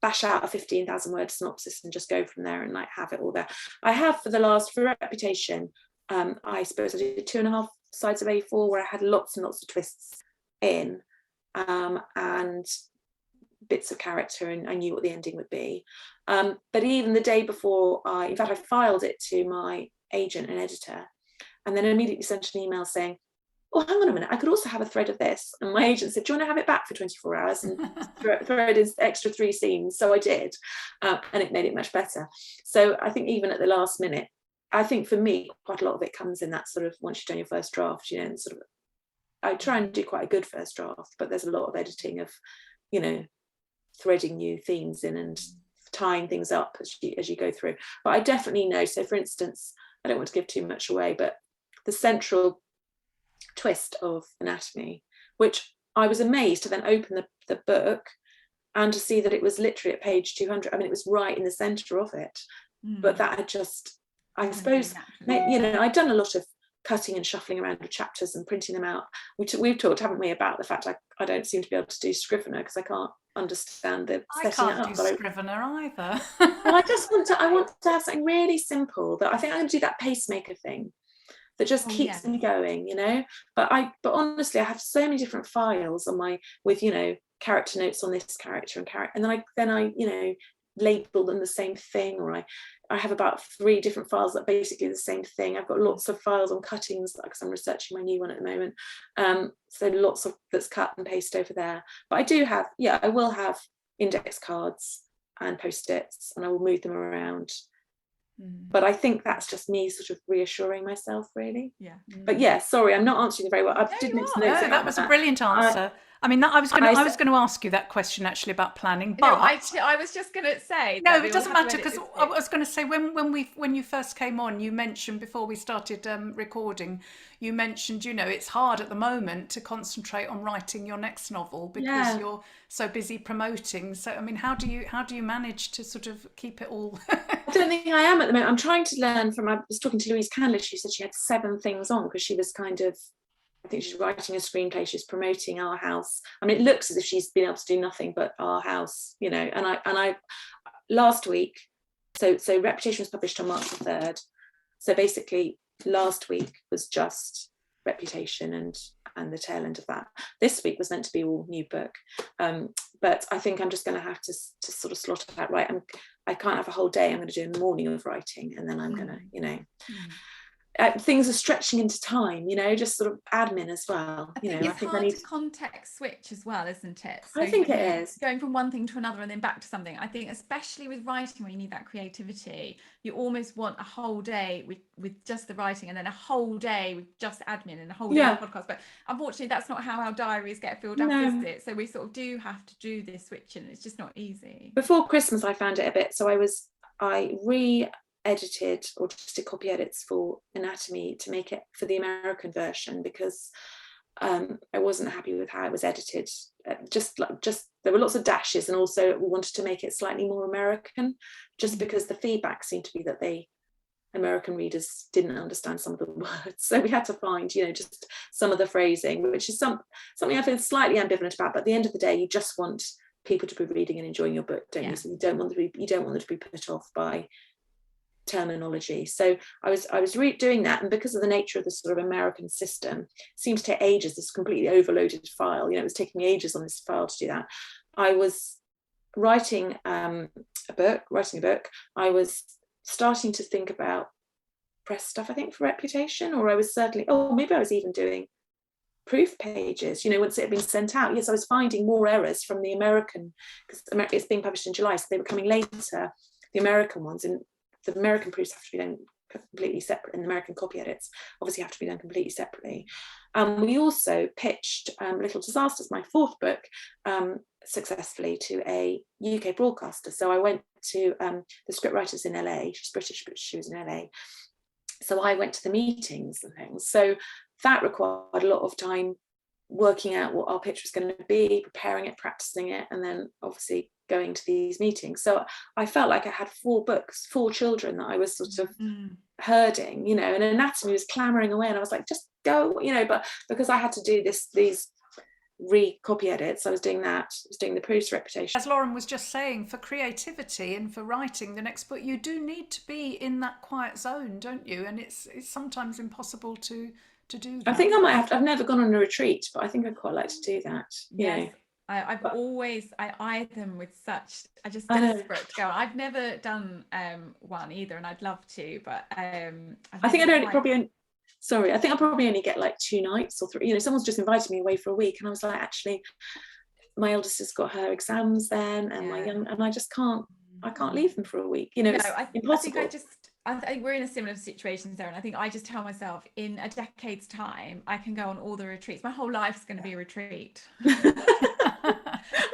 bash out a 15,000 word synopsis and just go from there and like have it all there. I have for Reputation, I suppose I did 2.5 sides of A4 where I had lots and lots of twists in, and bits of character, and I knew what the ending would be. But even the day before, I filed it to my agent and editor, and then immediately sent an email saying, oh, hang on a minute, I could also have a thread of this. And my agent said, do you want to have it back for 24 hours and throw it in extra 3 scenes? So I did, and it made it much better. So I think even at the last minute, I think for me, quite a lot of it comes in that sort of, once you've done your first draft, you know, and sort of, I try and do quite a good first draft, but there's a lot of editing of, you know, threading new themes in and tying things up as you go through. But I definitely know, so for instance, I don't want to give too much away, but the central twist of Anatomy, which I was amazed to then open the book and to see that it was literally at page 200. I mean, it was right in the centre of it, but that had just, I suppose, you know, I'd done a lot of cutting and shuffling around with chapters and printing them out. We've talked, haven't we, about the fact I don't seem to be able to do Scrivener because I can't understand the setting I can't up. do Scrivener either. Well, I want to have something really simple that I think I'm going to do that pacemaker thing that just keeps me going, you know. But honestly, I have so many different files on with, you know, character notes on this character and then I you know, label them the same thing, or I have about 3 different files that are basically the same thing. I've got lots of files on cuttings because I'm researching my new one at the moment, so lots of that's cut and paste over there. But I do have, I will have index cards and post-its, and I will move them around. But I think that's just me sort of reassuring myself, really. But sorry, I'm not answering very well. I did make some notes. No, that was a brilliant answer. I mean, I was going to ask you that question actually about planning, but I was just going to say. No, it doesn't matter, because I was going to say when you first came on, you mentioned before we started recording, you mentioned, you know, it's hard at the moment to concentrate on writing your next novel because you're so busy promoting. So I mean, how do you manage to sort of keep it all? I don't think I am at the moment. I'm trying to learn from. I was talking to Louise Candlish. She said she had 7 things on because she was kind of, I think she's writing a screenplay, she's promoting Our House. I mean, it looks as if she's been able to do nothing but Our House, you know. And I last week, so Reputation was published on March the 3rd. So basically last week was just Reputation and the tail end of that. This week was meant to be all new book. But I think I'm just going to have to sort of slot it out right. I can't have a whole day. I'm going to do in the morning of writing, and then I'm going to, you know, things are stretching into time, you know, just sort of admin as well. I think I need to context switch as well, isn't it? So I think it is going from one thing to another and then back to something. I think especially with writing, where you need that creativity, you almost want a whole day with just the writing, and then a whole day with just admin, and a whole day of podcast. But unfortunately, that's not how our diaries get filled up, is it? So we sort of do have to do this switching. It's just not easy. Before Christmas, I found it a bit. So I re-edited or just did copy edits for Anatomy to make it for the American version, because I wasn't happy with how it was edited. Just there were lots of dashes, and also we wanted to make it slightly more American, just because the feedback seemed to be that American readers didn't understand some of the words. So we had to find, just some of the phrasing, which is something I feel slightly ambivalent about. But at the end of the day, you just want people to be reading and enjoying your book, don't you? So you don't want them to be put off by terminology. So I was doing that, and because of the nature of the sort of American system, it seemed to take ages. This completely overloaded file, it was taking me ages on this file to do that. I was writing a book. I was starting to think about press stuff, I think, for Reputation, or I was certainly, maybe I was even doing proof pages, once it had been sent out. Yes, I was finding more errors from the American, because it's being published in July, so they were coming later, the American ones, and the American proofs have to be done completely separate, and the American copy edits obviously have to be done completely separately. We also pitched Little Disasters, my fourth book, successfully to a UK broadcaster. So I went to the scriptwriters in LA. She's British, but she was in LA. So I went to the meetings and things. So that required a lot of time working out what our pitch was going to be, preparing it, practicing it, and then obviously going to these meetings. So I felt like I had 4 books, 4 children that I was sort of herding, and Anatomy was clamoring away, and I was like, just go, but because I had to do these re-copy edits, I was doing that. I was doing the proofs for Reputation. As Lauren was just saying, for creativity and for writing the next book, you do need to be in that quiet zone, don't you? And it's sometimes impossible to do that. I think I might have to, I've never gone on a retreat, but I think I'd quite like to do that. Yes. I eye them with such, I just desperate to go. I've never done one either, and I'd love to, but I think I'll probably only get like 2 nights or 3. Someone's just invited me away for a week, and I was like, actually, my eldest has got her exams then, and my young, and I just can't leave them for a week. It's impossible. I think we're in a similar situation, Sarah, and I think I just tell myself, in a decade's time, I can go on all the retreats. My whole life's going to be a retreat.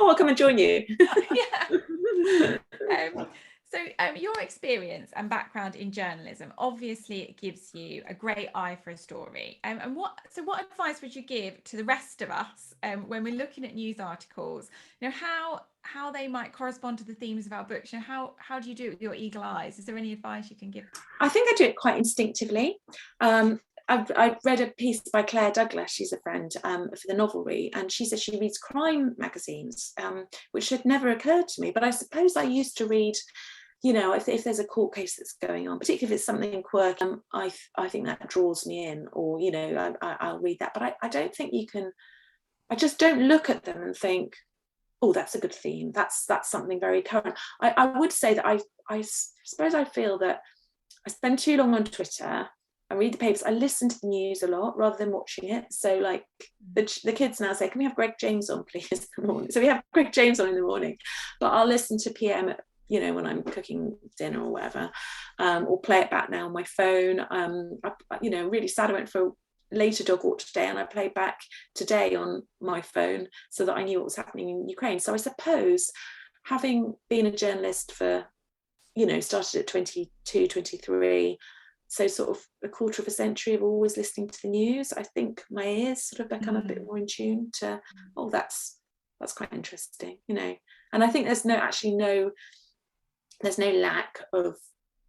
I'll come and join you. So your experience and background in journalism, obviously it gives you a great eye for a story. And what advice would you give to the rest of us when we're looking at news articles, how they might correspond to the themes of our books? How do you do it with your eagle eyes? Is there any advice you can give? I think I do it quite instinctively. I read a piece by Claire Douglas, she's a friend, for the Novelry, and she said she reads crime magazines, which had never occurred to me. But I suppose I used to read, if there's a court case that's going on, particularly if it's something quirky, I think that draws me in, or, I'll read that. But I don't think you can, I just don't look at them and think, oh, that's a good theme. That's something very current. I would say that I suppose I feel that I spend too long on Twitter. I read the papers. I listen to the news a lot rather than watching it. So like the kids now say, can we have Greg James on, please, in the morning? So we have Greg James on in the morning, but I'll listen to PM, when I'm cooking dinner or whatever, or play it back now on my phone. Really sad I went for a later dog walk today, and I played back today on my phone so that I knew what was happening in Ukraine. So I suppose, having been a journalist for, started at 22, 23, so sort of a quarter of a century of always listening to the news, I think my ears sort of become a bit more in tune to, that's quite interesting, And I think there's no lack of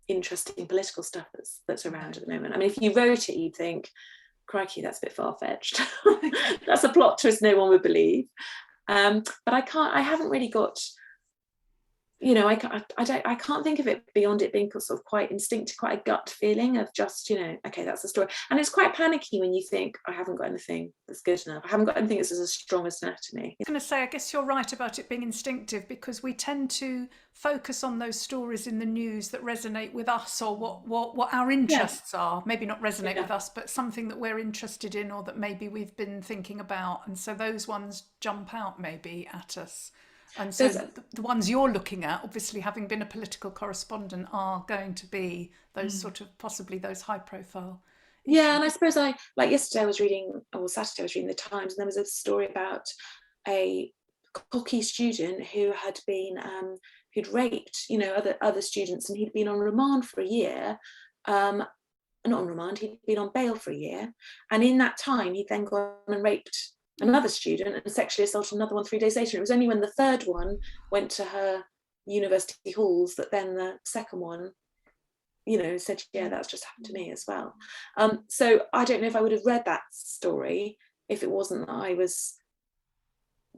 interesting political stuff that's around at the moment. I mean, if you wrote it, you'd think, crikey, that's a bit far-fetched. That's a plot twist no one would believe. But I haven't really got, I can't think of it beyond it being sort of quite instinctive, quite a gut feeling of just, okay, that's the story. And it's quite panicky when you think, I haven't got anything that's good enough. I haven't got anything that's as strong as Anatomy. I was going to say, I guess you're right about it being instinctive, because we tend to focus on those stories in the news that resonate with us, or what our interests are. Maybe not resonate with us, but something that we're interested in, or that maybe we've been thinking about. And so those ones jump out maybe at us. And so the ones you're looking at, obviously having been a political correspondent, are going to be those sort of, possibly those high profile issues. Yeah, and I suppose Saturday I was reading the Times, and there was a story about a cocky student who had been who'd raped other students, and he'd been on remand for a year, not on remand, he'd been on bail for a year. And in that time, he'd then gone and raped another student and sexually assaulted another one 3 days later. It was only when the third one went to her university halls that then the second one, said, yeah, that's just happened to me as well. So I don't know if I would have read that story if it wasn't that I was,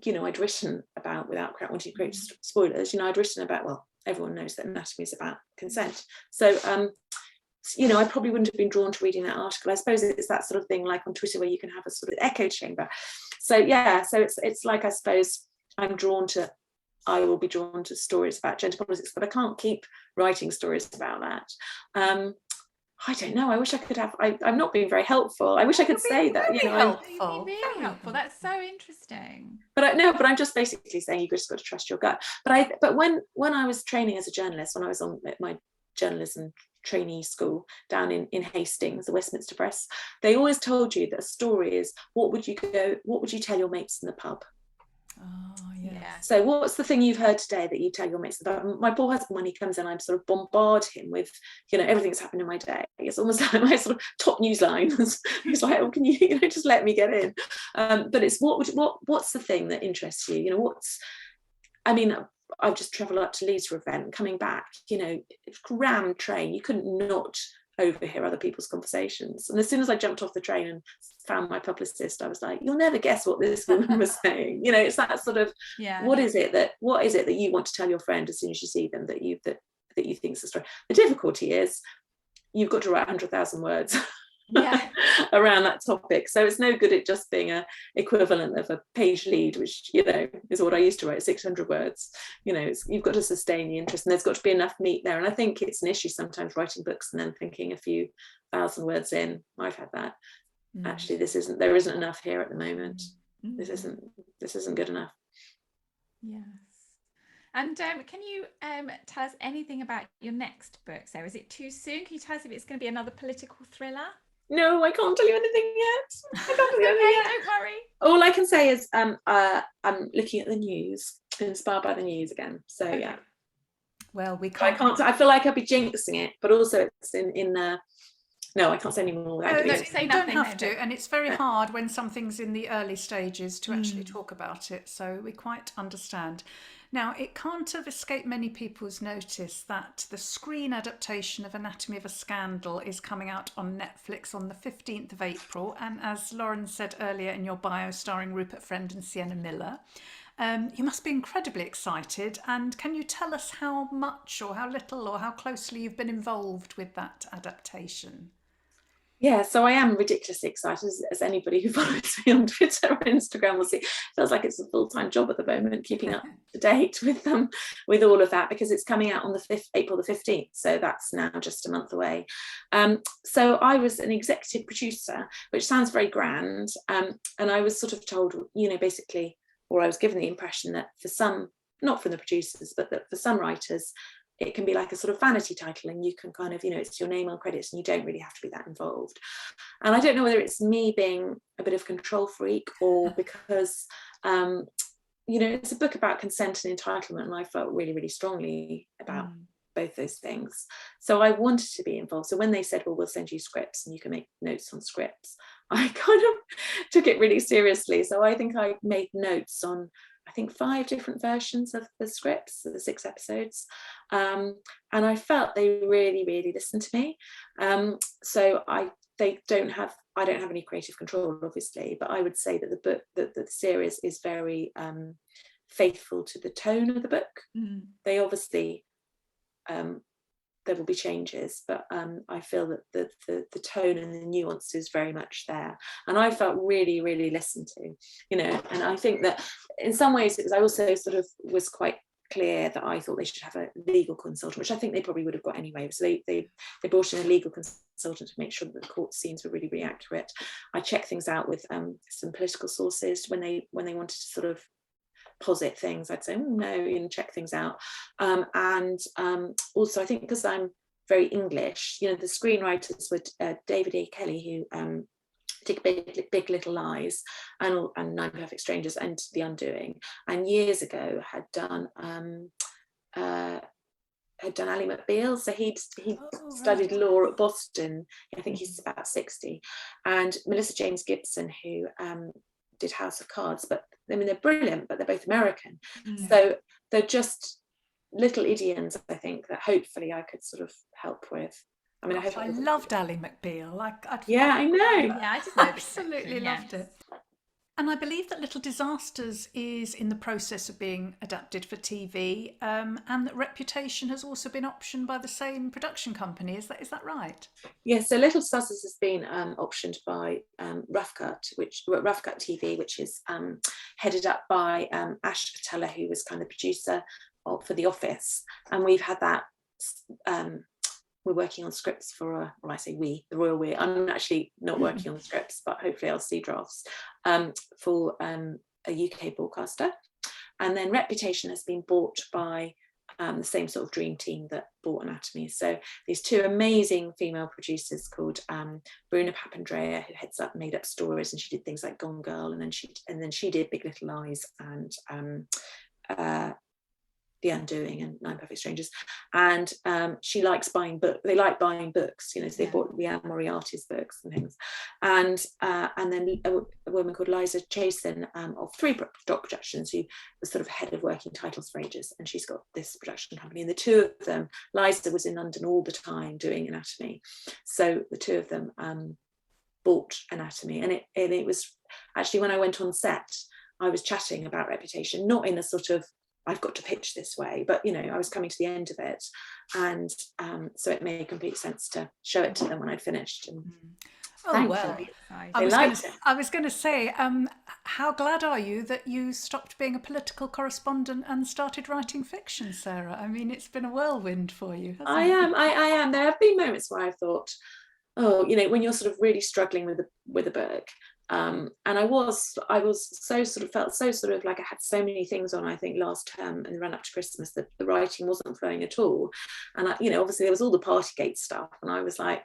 I'd written about, without wanting to create spoilers, I'd written about, well, everyone knows that anatomy is about consent. So, I probably wouldn't have been drawn to reading that article. I suppose it's that sort of thing like on Twitter where you can have a sort of echo chamber. So yeah, so it's like, I suppose I will be drawn to stories about gender politics, but I can't keep writing stories about that. I don't know. I wish I could have. I'm not being very helpful. I wish I could say that. You've been really helpful. That's so interesting. But I'm just basically saying you've just got to trust your gut. But when I was training as a journalist, when I was on my journalism trainee school down in Hastings, the Westminster Press, they always told you that a story is what would you tell your mates in the pub? Oh, yeah. So what's the thing you've heard today that you tell your mates about? My poor husband, when he comes in, I'm sort of bombard him with, everything that's happened in my day. It's almost like my sort of top news line. He's like, oh, can you, just let me get in? But it's what's the thing that interests you? I've just travelled up to Leeds for an event, coming back, crammed train. You couldn't not overhear other people's conversations. And as soon as I jumped off the train and found my publicist, I was like, you'll never guess what this woman was saying. It's that sort of, what is it that you want to tell your friend as soon as you see them that you think is the story? The difficulty is you've got to write 100,000 words around that topic. So it's no good at just being a equivalent of a page lead, which is what I used to write, 600 words. You've got to sustain the interest, and there's got to be enough meat there. And I think it's an issue sometimes writing books and then thinking a few thousand words in, I've had that. Actually, there isn't enough here at the moment. This isn't good enough. Yes. And can you tell us anything about your next book, Sarah? Is it too soon? Can you tell us if it's going to be another political thriller? No, I can't tell you anything yet. Don't worry. All I can say is I'm looking at the news, inspired by the news again. So okay. Yeah. Well, we can't. I feel like I'll be jinxing it, but also it's in no, I can't say any more. No, you don't have to, and it's very hard when something's in the early stages to actually talk about it. So we quite understand. Now, it can't have escaped many people's notice that the screen adaptation of Anatomy of a Scandal is coming out on Netflix on the 15th of April. And as Lauren said earlier in your bio, starring Rupert Friend and Sienna Miller. You must be incredibly excited. And can you tell us how much or how little or how closely you've been involved with that adaptation? Yeah, so I am ridiculously excited, as anybody who follows me on Twitter or Instagram will see. It feels like it's a full-time job at the moment, keeping up to date with all of that, because it's coming out on April the 15th, so that's now just a month away. So I was an executive producer, which sounds very grand, and I was sort of told, basically, or I was given the impression that for some, not from the producers, but that for some writers, it can be like a sort of vanity title, and you can kind of, it's your name on credits and you don't really have to be that involved. And I don't know whether it's me being a bit of control freak or because, it's a book about consent and entitlement, and I felt really, really strongly about both those things. So I wanted to be involved. So when they said, well, we'll send you scripts and you can make notes on scripts, I kind of took it really seriously. So I think I made notes on 5 different versions of the scripts, the 6 episodes, and I felt they really, really listened to me. So I don't have any creative control, obviously, but I would say that the book, that the series is very faithful to the tone of the book. They obviously there will be changes, but I feel that the tone and the nuance is very much there, and I felt really, really listened to, and I think that in some ways, because I also sort of was quite clear that I thought they should have a legal consultant, which I think they probably would have got anyway. So they brought in a legal consultant to make sure that the court scenes were really, really accurate. I checked things out with some political sources when they wanted to sort of posit things. I'd say, no, check things out. And also, I think because I'm very English, the screenwriters were David A. Kelly, who did Big Little Lies and Nine Perfect Strangers and The Undoing, and years ago had done had done Ally McBeal, so he studied right. law at Boston. I think he's about 60, and Melissa James Gibson, who did House of Cards. But I mean, they're brilliant, but they're both American, so they're just little idioms, I think, that hopefully I could sort of help with. I mean, Gosh, I loved Ally McBeal. Yeah, I know. Yeah, I just know the Absolutely section, loved yes. it. And I believe that Little Disasters is in the process of being adapted for TV, and that Reputation has also been optioned by the same production company. Is that right? Yeah, so Little Disasters has been optioned by Rough Cut TV, which is headed up by Ash Patella, who was kind of producer for The Office, and we've had that. We're working on scripts for, well, I say we, the royal we. I'm actually not working on the scripts, but hopefully I'll see drafts for a UK broadcaster. And then Reputation has been bought by the same sort of dream team that bought Anatomy. So these two amazing female producers called Bruna Papandrea, who heads up Made Up Stories, and she did things like Gone Girl, and then she did Big Little Lies and The Undoing and Nine Perfect Strangers, and she likes buying books. They like buying books, you know. So they bought Leanne Moriarty's books and things, and then a woman called Liza Chasen of Three Dot Productions, who was sort of head of working titles for ages, and she's got this production company. And the two of them, Liza was in London all the time doing Anatomy, so the two of them bought Anatomy, and it was actually, when I went on set, I was chatting about Reputation, not in a sort of I've got to pitch this way, but you know, I was coming to the end of it, and so it made complete sense to show it to them when I'd finished. And oh well, I was going to say, how glad are you that you stopped being a political correspondent and started writing fiction, Sarah? I mean, it's been a whirlwind for you, hasn't it? I am. There have been moments where I've thought, oh, you know, when you're sort of really struggling with a book. And I was so sort of felt so sort of like I had so many things on, I think, last term and the run up to Christmas, that the writing wasn't flowing at all. And you know, obviously there was all the Partygate stuff, and I was like,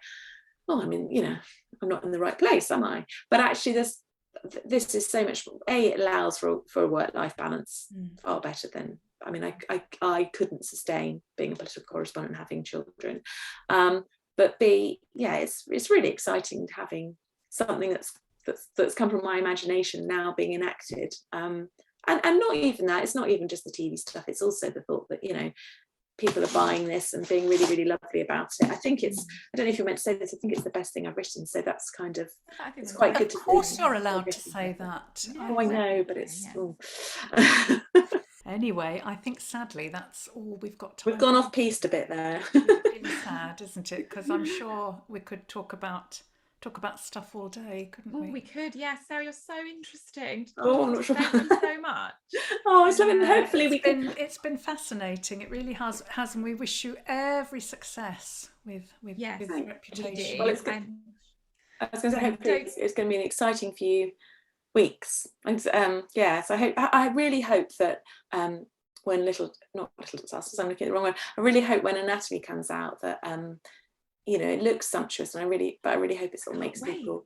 oh, I mean, you know, I'm not in the right place, am I? But actually this is so much, it allows for a work-life balance far better than, I mean, I couldn't sustain being a political correspondent and having children. But B, yeah, it's really exciting having something that's come from my imagination now being enacted, and not even that, it's not even just the TV stuff, it's also the thought that, you know, people are buying this and being really, really lovely about it. I think it's, I don't know if you're meant to say this, I think it's the best thing I've written, so that's kind of, it's quite good to of course you're allowed to say that. Oh, I know, but it's anyway, I think sadly that's all we've got time. We've gone off piste a bit there. It's really sad, isn't it? Because I'm sure we could talk about stuff all day, couldn't we? We could, yes. Sarah, you're so interesting. Oh, I'm not sure. Thank you so much. Oh, it's lovely. Hopefully it's been fascinating. It really has, and we wish you every success with Reputation. Well, it's good. I was going to say, hopefully it's going to be an exciting few weeks. And so I really hope that when not Little Disasters, I'm looking at the wrong one. I really hope when Anatomy comes out that you know, it looks sumptuous, and I really hope it sort of makes people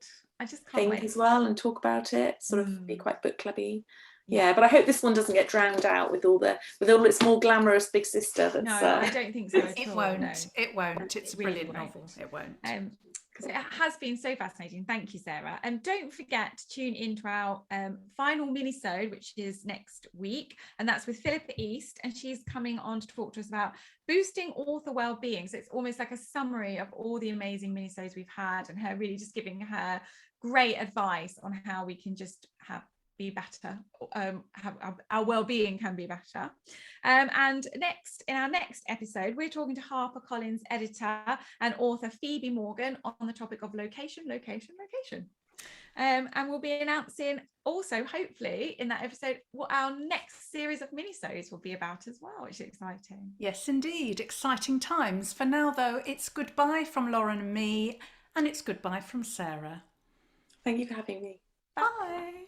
think as well and talk about it, sort of be quite book clubby. Yeah, but I hope this one doesn't get drowned out with all its more glamorous big sister. That's, no, I don't think so at all. It won't. It's a brilliant novel. It won't. Because it has been so fascinating. Thank you, Sarah. And don't forget to tune into our final mini-sode, which is next week, and that's with Philippa East, and she's coming on to talk to us about boosting author well-being. So it's almost like a summary of all the amazing mini-sodes we've had, and her really just giving her great advice on how we can just be better, our well-being can be better. And in our next episode, we're talking to HarperCollins editor and author Phoebe Morgan on the topic of location. And we'll be announcing also, hopefully, in that episode, what our next series of minisodes will be about as well, which is exciting. Yes, indeed. Exciting times. For now, though, it's goodbye from Lauren and me, and it's goodbye from Sarah. Thank you for having me. Bye.